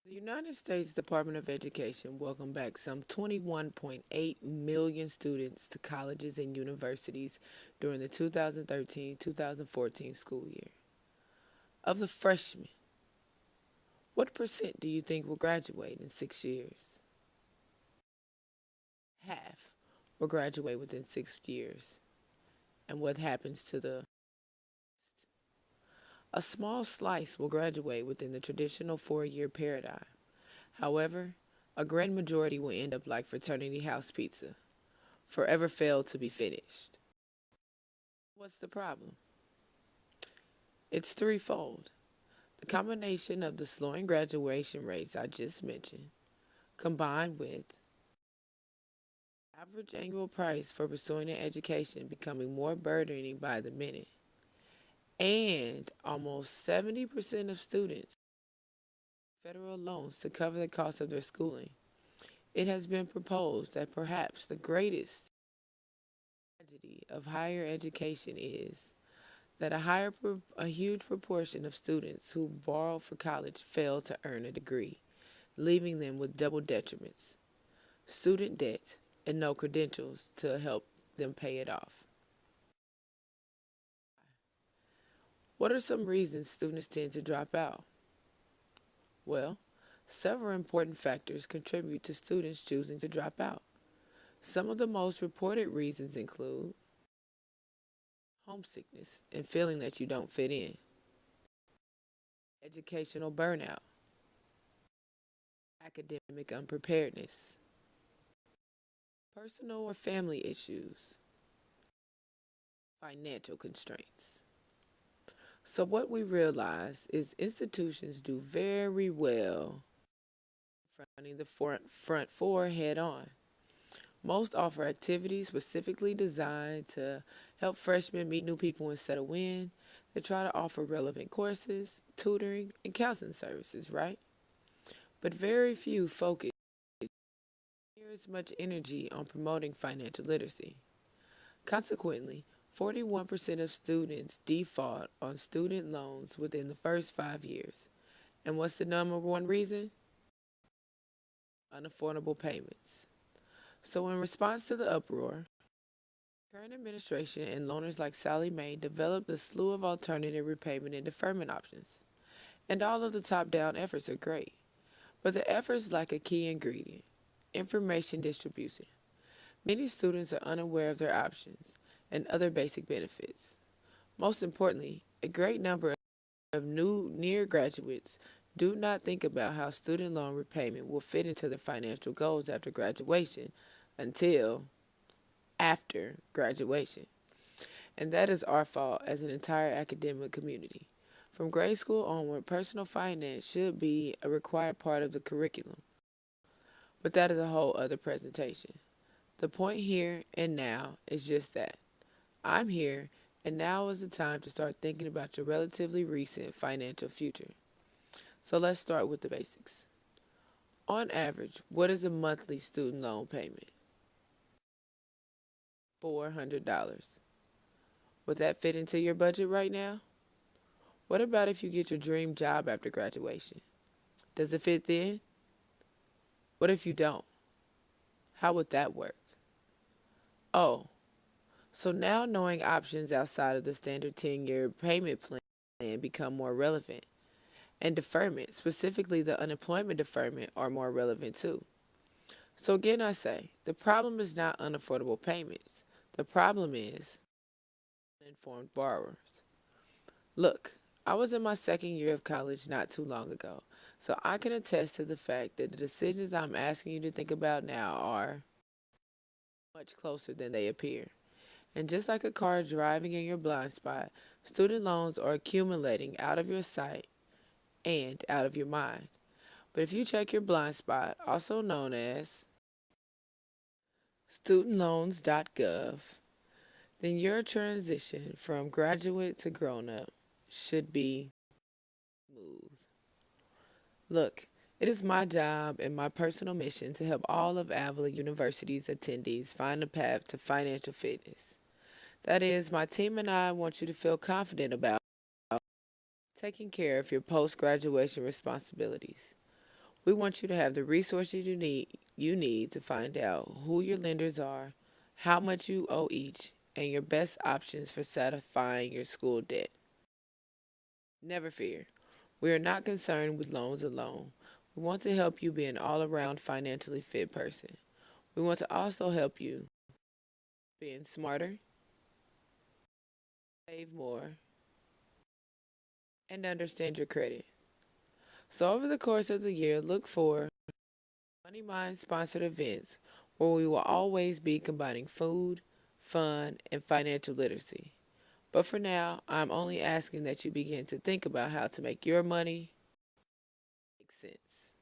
The United States Department of Education welcomed back some 21.8 million students to colleges and universities during the 2013-2014 school year. Of the freshmen, what percent do you think will graduate in 6 years? Half will graduate within 6 years. And what happens to the A small slice will graduate within the traditional 4-year paradigm. However, a grand majority will end up like fraternity house pizza, forever failed to be finished. What's the problem? It's threefold. The combination of the slowing graduation rates I just mentioned, combined with average annual price for pursuing an education becoming more burdening by the minute, and almost 70% of students federal loans to cover the cost of their schooling. It has been proposed that perhaps the greatest tragedy of higher education is that a huge proportion of students who borrow for college fail to earn a degree, leaving them with double detriments: student debt and no credentials to help them pay it off. What are some reasons students tend to drop out? Well, several important factors contribute to students choosing to drop out. Some of the most reported reasons include homesickness and feeling that you don't fit in, educational burnout, academic unpreparedness, personal or family issues, financial constraints. So, what we realize is institutions do very well fronting the front four head on. Most offer activities specifically designed to help freshmen meet new people and settle in. They try to offer relevant courses, tutoring, and counseling services, right? But very few focus near as much energy on promoting financial literacy. Consequently, 41% of students default on student loans within the first 5 years. And what's the number one reason? Unaffordable payments. So, in response to the uproar, the current administration and loaners like Sallie Mae developed a slew of alternative repayment and deferment options. And all of the top down efforts are great. But the efforts lack a key ingredient: information distribution. Many students are unaware of their options and other basic benefits. Most importantly, a great number of new near graduates do not think about how student loan repayment will fit into their financial goals after graduation until after graduation. And that is our fault as an entire academic community. From grade school onward, personal finance should be a required part of the curriculum. But that is a whole other presentation. The point here and now is just that. I'm here, and now is the time to start thinking about your relatively recent financial future. So let's start with the basics. On average, what is a monthly student loan payment? $400. Would that fit into your budget right now? What about if you get your dream job after graduation? Does it fit then? What if you don't? How would that work? Oh, so now knowing options outside of the standard 10-year payment plan become more relevant. And deferment, specifically the unemployment deferment, are more relevant too. So again, I say, the problem is not unaffordable payments. The problem is uninformed borrowers. Look, I was in my second year of college not too long ago, so I can attest to the fact that the decisions I'm asking you to think about now are much closer than they appear. And just like a car driving in your blind spot, student loans are accumulating out of your sight and out of your mind. But if you check your blind spot, also known as studentloans.gov, then your transition from graduate to grown up should be smooth. Look, it is my job and my personal mission to help all of Avila University's attendees find a path to financial fitness. That is, my team and I want you to feel confident about taking care of your post graduation responsibilities. We want you to have the resources you need to find out who your lenders are, how much you owe each, and your best options for satisfying your school debt. Never fear. We are not concerned with loans alone. We want to help you be an all-around financially fit person. We want to also help you being smarter, save more, and understand your credit. So over the course of the year, look for Money Mind sponsored events where we will always be combining food, fun, and financial literacy. But for now, I'm only asking that you begin to think about how to make your money make sense.